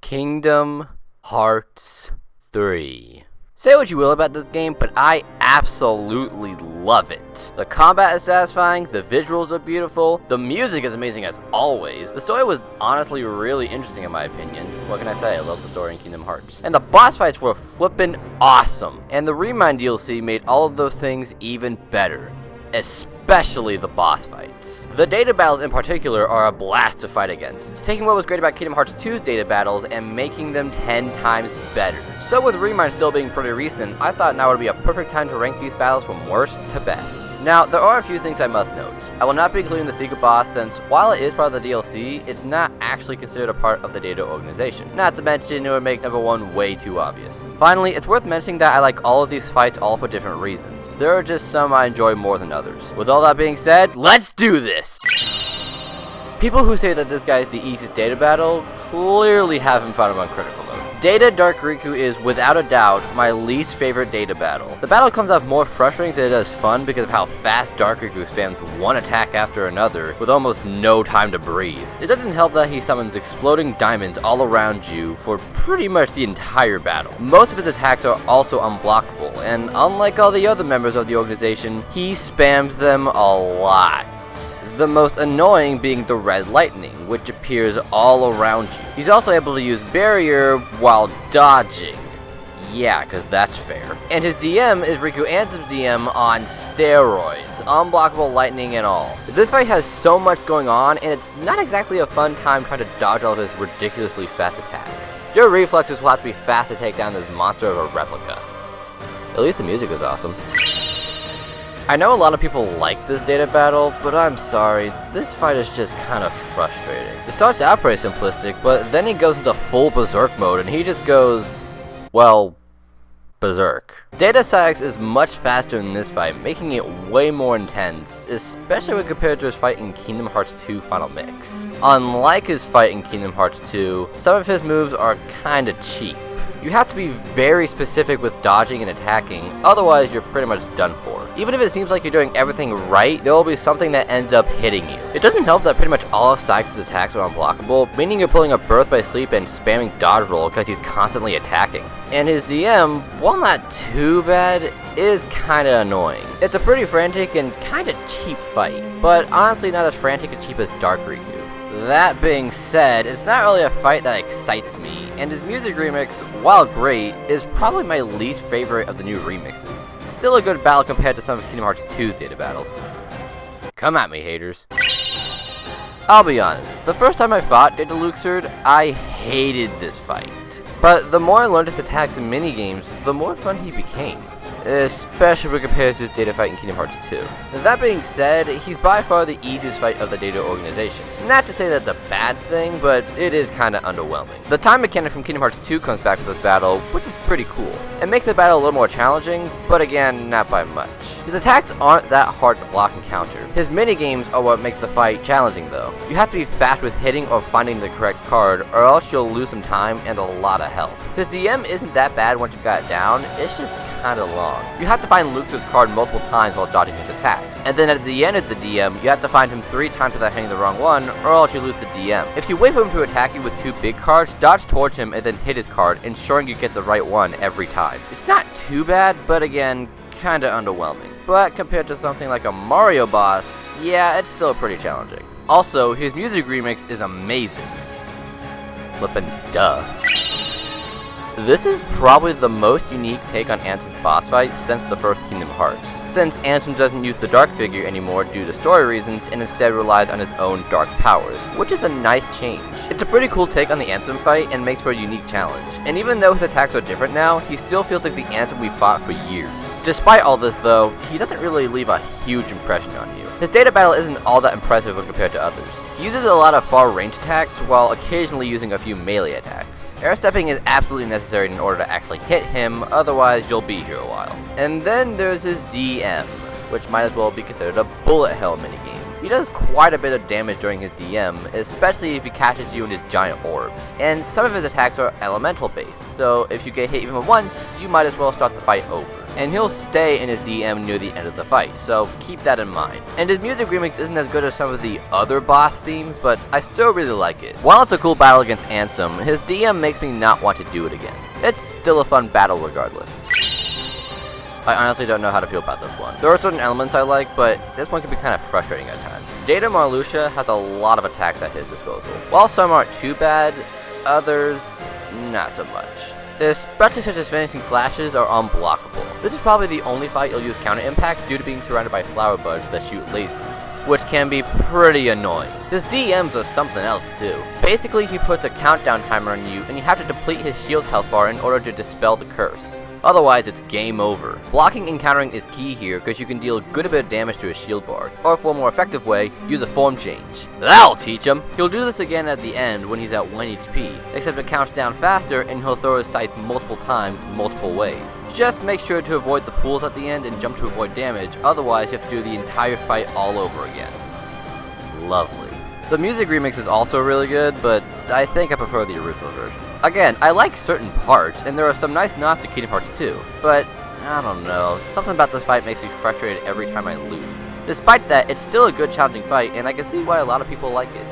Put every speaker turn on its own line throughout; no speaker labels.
Kingdom Hearts 3. Say what you will about this game, but I absolutely love it. The combat is satisfying, the visuals are beautiful, the music is amazing as always. The story was honestly really interesting in my opinion. What can I say? I love the story in Kingdom Hearts. And the boss fights were flippin' awesome. And the Remind DLC made all of those things even better. Especially the boss fights. The data battles in particular are a blast to fight against, taking what was great about Kingdom Hearts 2's data battles and making them 10 times better. So with Remind still being pretty recent, I thought now would be a perfect time to rank these battles from worst to best. Now, there are a few things I must note. I will not be including the secret boss since, while it is part of the DLC, it's not actually considered a part of the data organization. Not to mention, it would make number 1 way too obvious. Finally, it's worth mentioning that I like all of these fights all for different reasons. There are just some I enjoy more than others. With all that being said, let's do this! People who say that this guy is the easiest data battle clearly haven't found him on critical mode. Data Dark Riku is, without a doubt, my least favorite data battle. The battle comes off more frustrating than it does fun because of how fast Dark Riku spams one attack after another with almost no time to breathe. It doesn't help that he summons exploding diamonds all around you for pretty much the entire battle. Most of his attacks are also unblockable, and unlike all the other members of the organization, he spams them a lot. The most annoying being the red lightning, which appears all around you. He's also able to use barrier while dodging. Yeah, cause that's fair. And his DM is Riku Ansem's DM on steroids, unblockable lightning and all. This fight has so much going on, and it's not exactly a fun time trying to dodge all of his ridiculously fast attacks. Your reflexes will have to be fast to take down this monster of a replica. At least the music is awesome. I know a lot of people like this data battle, but I'm sorry, this fight is just kind of frustrating. It starts out pretty simplistic, but then he goes into full berserk mode and he just goes, well, berserk. Data Sax is much faster in this fight, making it way more intense, especially when compared to his fight in Kingdom Hearts 2 Final Mix. Unlike his fight in Kingdom Hearts 2, some of his moves are kinda cheap. You have to be very specific with dodging and attacking, otherwise you're pretty much done for. Even if it seems like you're doing everything right, there will be something that ends up hitting you. It doesn't help that pretty much all of Sykes' attacks are unblockable, meaning you're pulling a Birth by Sleep and spamming dodge roll because he's constantly attacking. And his DM, while not too bad, is kinda annoying. It's a pretty frantic and kinda cheap fight, but honestly not as frantic and cheap as Dark Riku. That being said, it's not really a fight that excites me, and his music remix, while great, is probably my least favorite of the new remixes. Still a good battle compared to some of Kingdom Hearts 2's data battles. Come at me, haters. I'll be honest, the first time I fought Data Luxord, I hated this fight. But the more I learned his attacks in minigames, the more fun he became. Especially when compared to his data fight in Kingdom Hearts 2. That being said, he's by far the easiest fight of the data organization. Not to say that's a bad thing, but it is kinda underwhelming. The time mechanic from Kingdom Hearts 2 comes back for this battle, which is pretty cool. It makes the battle a little more challenging, but again, not by much. His attacks aren't that hard to block and counter. His minigames are what make the fight challenging though. You have to be fast with hitting or finding the correct card, or else you'll lose some time and a lot of health. His DM isn't that bad once you've got it down, it's just kinda long. You have to find Luxord's card multiple times while dodging his attacks, and then at the end of the DM, you have to find him 3 times without hitting the wrong one, or else you lose the DM. If you wait for him to attack you with 2 big cards, dodge towards him and then hit his card, ensuring you get the right one every time. It's not too bad, but again, kinda underwhelming. But compared to something like a Mario boss, yeah, it's still pretty challenging. Also, his music remix is amazing. Flippin' duh. This is probably the most unique take on Ansem's boss fight since the first Kingdom Hearts, since Ansem doesn't use the Dark figure anymore due to story reasons and instead relies on his own dark powers, which is a nice change. It's a pretty cool take on the Ansem fight and makes for a unique challenge, and even though his attacks are different now, he still feels like the Ansem we fought for years. Despite all this though, he doesn't really leave a huge impression on you. His data battle isn't all that impressive when compared to others. He uses a lot of far range attacks while occasionally using a few melee attacks. Air stepping is absolutely necessary in order to actually hit him, otherwise you'll be here a while. And then there's his DM, which might as well be considered a bullet hell minigame. He does quite a bit of damage during his DM, especially if he catches you in his giant orbs. And some of his attacks are elemental based, so if you get hit even once, you might as well start the fight over. and he'll stay in his DM near the end of the fight, so keep that in mind. And his music remix isn't as good as some of the other boss themes, but I still really like it. While it's a cool battle against Ansem, his DM makes me not want to do it again. It's still a fun battle regardless. I honestly don't know how to feel about this one. There are certain elements I like, but this one can be kind of frustrating at times. Data Lucia has a lot of attacks at his disposal. While some aren't too bad, others not so much. Especially such as finishing slashes are unblockable. This is probably the only fight you'll use counter impact due to being surrounded by flower buds that shoot lasers, which can be pretty annoying. His DMs are something else too. Basically, he puts a countdown timer on you and you have to deplete his shield health bar in order to dispel the curse. Otherwise, it's game over. Blocking and countering is key here because you can deal a good bit of damage to his shield bar, or for a more effective way, use a form change. That'll teach him! He'll do this again at the end when he's at 1 HP, except it counts down faster and he'll throw his scythe multiple times, multiple ways. Just make sure to avoid the pools at the end and jump to avoid damage, otherwise you have to do the entire fight all over again. Lovely. The music remix is also really good, but I think I prefer the original version. Again, I like certain parts, and there are some nice nods to Kingdom Hearts 2, but I don't know, something about this fight makes me frustrated every time I lose. Despite that, it's still a good challenging fight, and I can see why a lot of people like it.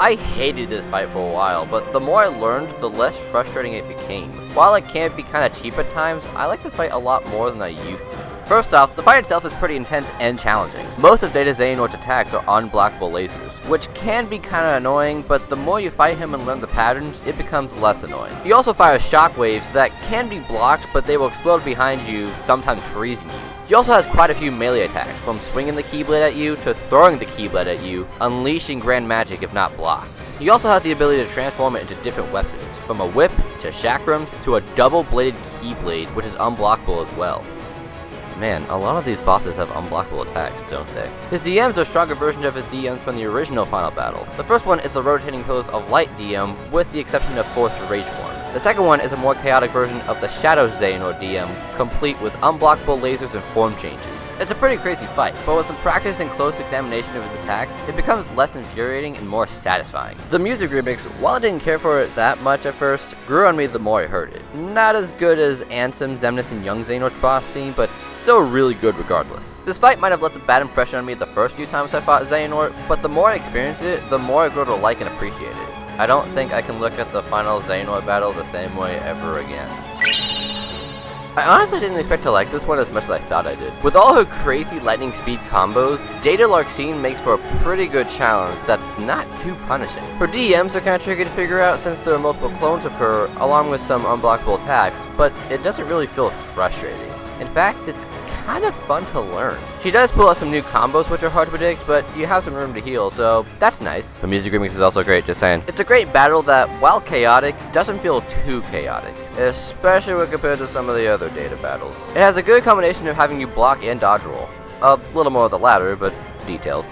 I hated this fight for a while, but the more I learned, the less frustrating it became. While it can be kinda cheap at times, I like this fight a lot more than I used to. First off, the fight itself is pretty intense and challenging. Most of Data Xehanort's attacks are unblockable lasers, which can be kinda annoying, but the more you fight him and learn the patterns, it becomes less annoying. He also fires shockwaves that can be blocked, but they will explode behind you, sometimes freezing you. He also has quite a few melee attacks, from swinging the Keyblade at you to throwing the Keyblade at you, unleashing grand magic if not blocked. He also has the ability to transform it into different weapons, from a whip to chakrams to a double-bladed Keyblade, which is unblockable as well. Man, a lot of these bosses have unblockable attacks, don't they? His DMs are stronger versions of his DMs from the original final battle. The first one is the rotating pillars of light DM, with the exception of forced rage form. The second one is a more chaotic version of the Shadow Xehanort DM, complete with unblockable lasers and form changes. It's a pretty crazy fight, but with some practice and close examination of his attacks, it becomes less infuriating and more satisfying. The music remix, while I didn't care for it that much at first, grew on me the more I heard it. Not as good as Ansem, Xemnas, and Young Xehanort's boss theme, but still really good regardless. This fight might have left a bad impression on me the first few times I fought Xehanort, but the more I experience it, the more I grow to like and appreciate it. I don't think I can look at the final Xehanort battle the same way ever again. I honestly didn't expect to like this one as much as I thought I did. With all her crazy lightning speed combos, Data Larkine makes for a pretty good challenge that's not too punishing. Her DMs are kinda tricky to figure out since there are multiple clones of her, along with some unblockable attacks, but it doesn't really feel frustrating. In fact, it's kind of fun to learn. She does pull out some new combos which are hard to predict, but you have some room to heal, so that's nice. The music remix is also great, just saying. It's a great battle that, while chaotic, doesn't feel too chaotic, especially when compared to some of the other Data battles. It has a good combination of having you block and dodge roll. A little more of the latter, but details.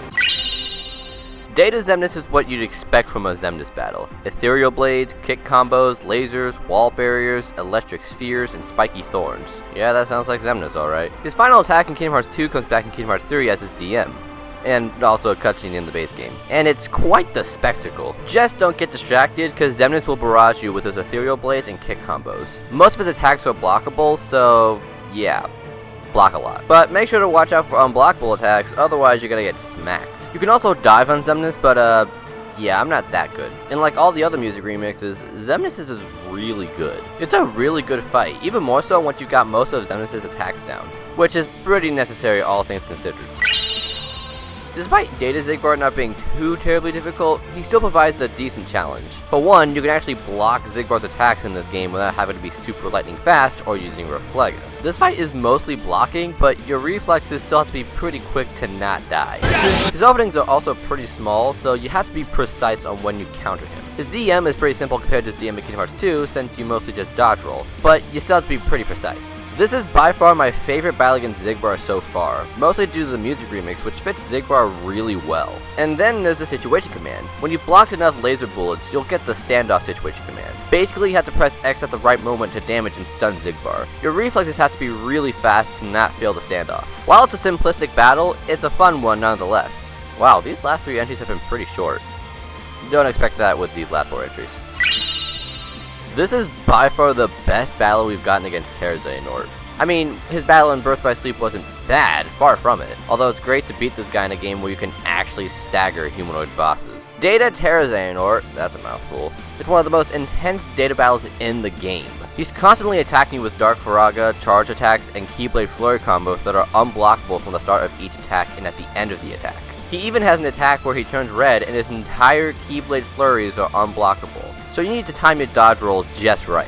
Data Xemnas is what you'd expect from a Xemnas battle. Ethereal blades, kick combos, lasers, wall barriers, electric spheres, and spiky thorns. Yeah, that sounds like Xemnas, alright. His final attack in Kingdom Hearts 2 comes back in Kingdom Hearts 3 as his DM. And also a cutscene in the base game. And it's quite the spectacle. Just don't get distracted, because Xemnas will barrage you with his ethereal blades and kick combos. Most of his attacks are blockable, so yeah, block a lot. But make sure to watch out for unblockable attacks, otherwise you're gonna get smacked. You can also dive on Xemnas, but yeah, I'm not that good. And like all the other music remixes, Xemnas is really good. It's a really good fight, even more so once you've got most of Xemnas' attacks down, which is pretty necessary all things considered. Despite Data Xigbar not being too terribly difficult, he still provides a decent challenge. For one, you can actually block Xigbar's attacks in this game without having to be super lightning fast or using Reflect. This fight is mostly blocking, but your reflexes still have to be pretty quick to not die. His openings are also pretty small, so you have to be precise on when you counter him. His DM is pretty simple compared to his DM in Kingdom Hearts 2, since you mostly just dodge roll, but you still have to be pretty precise. This is by far my favorite battle against Xigbar so far, mostly due to the music remix, which fits Xigbar really well. And then there's the situation command. When you block enough laser bullets, you'll get the standoff situation command. Basically, you have to press X at the right moment to damage and stun Xigbar. Your reflexes have to be really fast to not fail the standoff. While it's a simplistic battle, it's a fun one nonetheless. Wow, these last 3 entries have been pretty short. Don't expect that with these last 4 entries. This is by far the best battle we've gotten against Terezin. I mean, his battle in Birth by Sleep wasn't bad, far from it, although it's great to beat this guy in a game where you can actually stagger humanoid bosses. Data Terezin, or that's a mouthful, is one of the most intense data battles in the game. He's constantly attacking you with Dark Faraga, charge attacks, and Keyblade flurry combos that are unblockable from the start of each attack and at the end of the attack. He even has an attack where he turns red and his entire Keyblade flurries are unblockable, so you need to time your dodge rolls just right.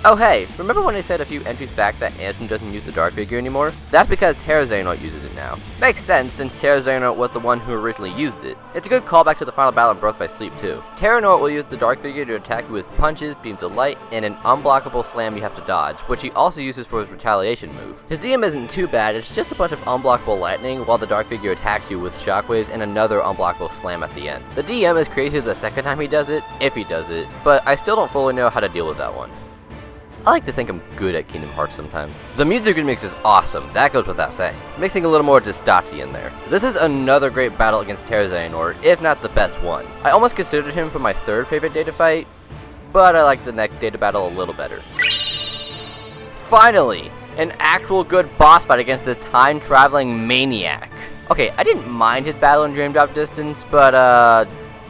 Oh hey, remember when I said a few entries back that Ansem doesn't use the Dark Figure anymore? That's because Terezin uses it now. Makes sense since Terezin was the one who originally used it. It's a good callback to the final battle in Birth by Sleep too. Terezin will use the Dark Figure to attack you with punches, beams of light, and an unblockable slam you have to dodge, which he also uses for his retaliation move. His DM isn't too bad, it's just a bunch of unblockable lightning while the Dark Figure attacks you with shockwaves and another unblockable slam at the end. The DM is crazy the second time he does it, if he does it, but I still don't fully know how to deal with that one. I like to think I'm good at Kingdom Hearts sometimes. The music remix is awesome, that goes without saying, mixing a little more Distati in there. This is another great battle against Terezin, or if not the best one. I almost considered him for my third favorite data fight, but I like the next data battle a little better. Finally, an actual good boss fight against this time-traveling maniac. Okay, I didn't mind his battle in Dream Drop Distance, but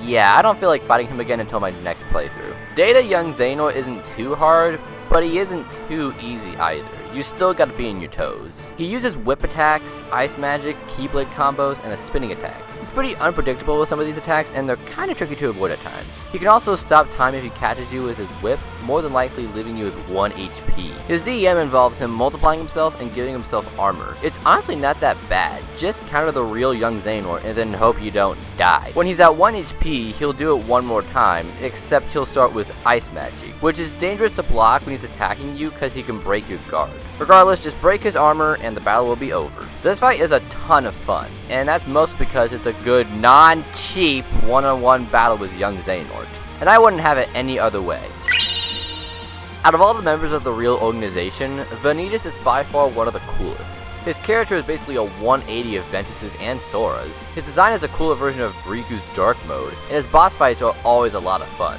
yeah, I don't feel like fighting him again until my next playthrough. Data Young Zane isn't too hard, but he isn't too easy either. You still gotta be on your toes. He uses whip attacks, ice magic, keyblade combos, and a spinning attack. He's pretty unpredictable with some of these attacks, and they're kinda tricky to avoid at times. He can also stop time if he catches you with his whip, more than likely leaving you with 1 HP. His DEM involves him multiplying himself and giving himself armor. It's honestly not that bad, just counter the real young Xehanort and then hope you don't die. When he's at 1 HP, he'll do it one more time, except he'll start with ice magic, which is dangerous to block when he's attacking you because he can break your guard. Regardless, just break his armor and the battle will be over. This fight is a ton of fun, and that's mostly because it's a good, non-cheap one-on-one battle with young Xehanort, and I wouldn't have it any other way. Out of all the members of the real organization, Vanitas is by far one of the coolest. His character is basically a 180 of Ventus's and Sora's. His design is a cooler version of Riku's Dark Mode, and his boss fights are always a lot of fun.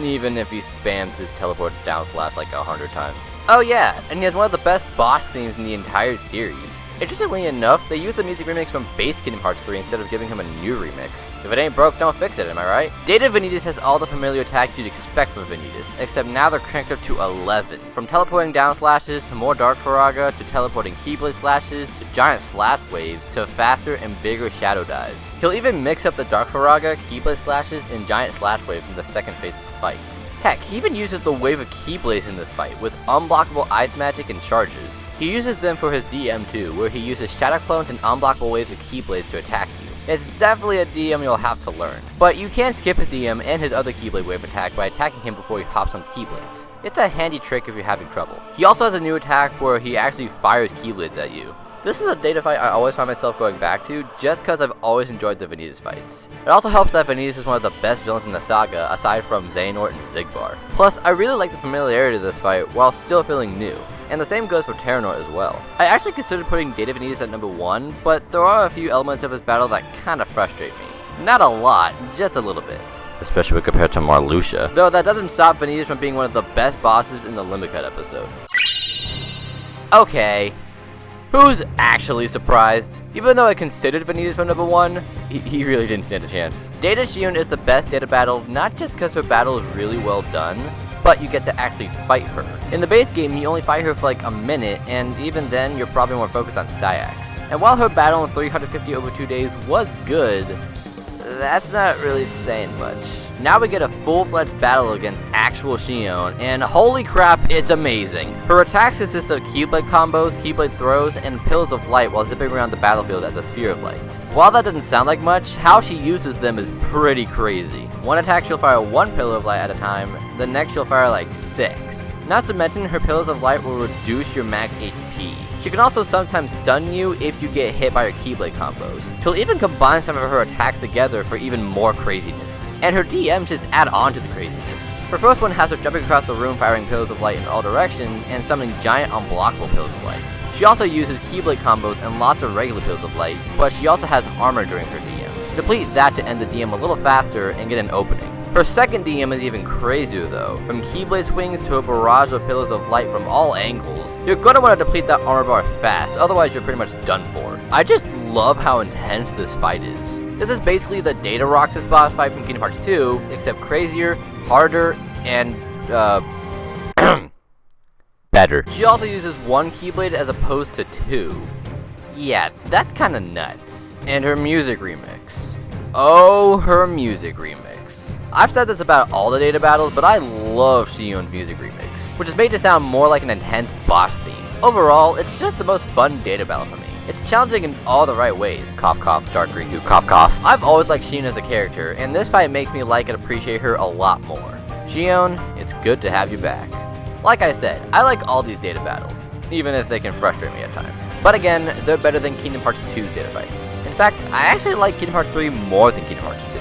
Even if he spams his teleport down slash like 100 times. Oh yeah, and he has one of the best boss themes in the entire series. Interestingly enough, they used the music remix from base Kingdom Hearts 3 instead of giving him a new remix. If it ain't broke, don't fix it, am I right? Data Vanitas has all the familiar attacks you'd expect from Vanitas, except now they're cranked up to 11. From teleporting down slashes to more Dark Faraga, to teleporting Keyblade slashes, to giant slash waves, to faster and bigger shadow dives. He'll even mix up the Dark Faraga, Keyblade slashes, and giant slash waves in the second phase of the fight. Heck, he even uses the wave of Keyblades in this fight, with unblockable ice magic and charges. He uses them for his DM too, where he uses shadow clones and unblockable waves of Keyblades to attack you. It's definitely a DM you'll have to learn, but you can skip his DM and his other Keyblade wave attack by attacking him before he hops on Keyblades. It's a handy trick if you're having trouble. He also has a new attack where he actually fires Keyblades at you. This is a data fight I always find myself going back to, just because I've always enjoyed the Vanitas fights. It also helps that Vanitas is one of the best villains in the saga, aside from Xehanort and Xigbar. Plus, I really like the familiarity of this fight, while still feeling new. And the same goes for Terranort as well. I actually considered putting Data Vanitas at number 1, but there are a few elements of his battle that kinda frustrate me. Not a lot, just a little bit. Especially when compared to Lucia. Though that doesn't stop Vanitas from being one of the best bosses in the Limit Cut episode. Okay. Who's actually surprised? Even though I considered Vanitas for number 1, he really didn't stand a chance. Data Shion is the best data battle, not just because her battle is really well done, but you get to actually fight her. In the base game, you only fight her for like a minute, and even then, you're probably more focused on Sayax. And while her battle in 350 over 2 days was good, that's not really saying much. Now we get a full-fledged battle against actual Shion, and holy crap, it's amazing. Her attacks consist of Keyblade combos, Keyblade throws, and Pillars of Light while zipping around the battlefield as a Sphere of Light. While that doesn't sound like much, how she uses them is pretty crazy. One attack she'll fire 1 Pillar of Light at a time, the next she'll fire like 6. Not to mention her Pillars of Light will reduce your max HP. She can also sometimes stun you if you get hit by her Keyblade combos. She'll even combine some of her attacks together for even more craziness. And her DMs just add on to the craziness. Her first one has her jumping across the room firing Pillars of Light in all directions and summoning giant unblockable Pillars of Light. She also uses Keyblade combos and lots of regular Pillars of Light, but she also has armor during her DM. Complete that to end the DM a little faster and get an opening. Her second DM is even crazier though. From Keyblade swings to a barrage of pillars of light from all angles, you're gonna want to deplete that armor bar fast, otherwise you're pretty much done for. I just love how intense this fight is. This is basically the Data Roxas boss fight from Kingdom Hearts 2, except crazier, harder, and better. She also uses one Keyblade as opposed to two. Yeah, that's kinda nuts. And her music remix. Oh, her music remix. I've said this about all the data battles, but I love Xion's music remix, which is made to sound more like an intense boss theme. Overall, it's just the most fun data battle for me. It's challenging in all the right ways. Cough cough, Dark Riku, cough cough. I've always liked Xion as a character, and this fight makes me like and appreciate her a lot more. Xion, it's good to have you back. Like I said, I like all these data battles, even if they can frustrate me at times. But again, they're better than Kingdom Hearts 2's data fights. In fact, I actually like Kingdom Hearts 3 more than Kingdom Hearts 2.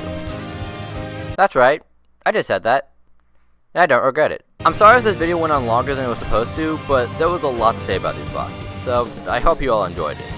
That's right, I just said that. And I don't regret it. I'm sorry if this video went on longer than it was supposed to, but there was a lot to say about these bosses, so I hope you all enjoyed it.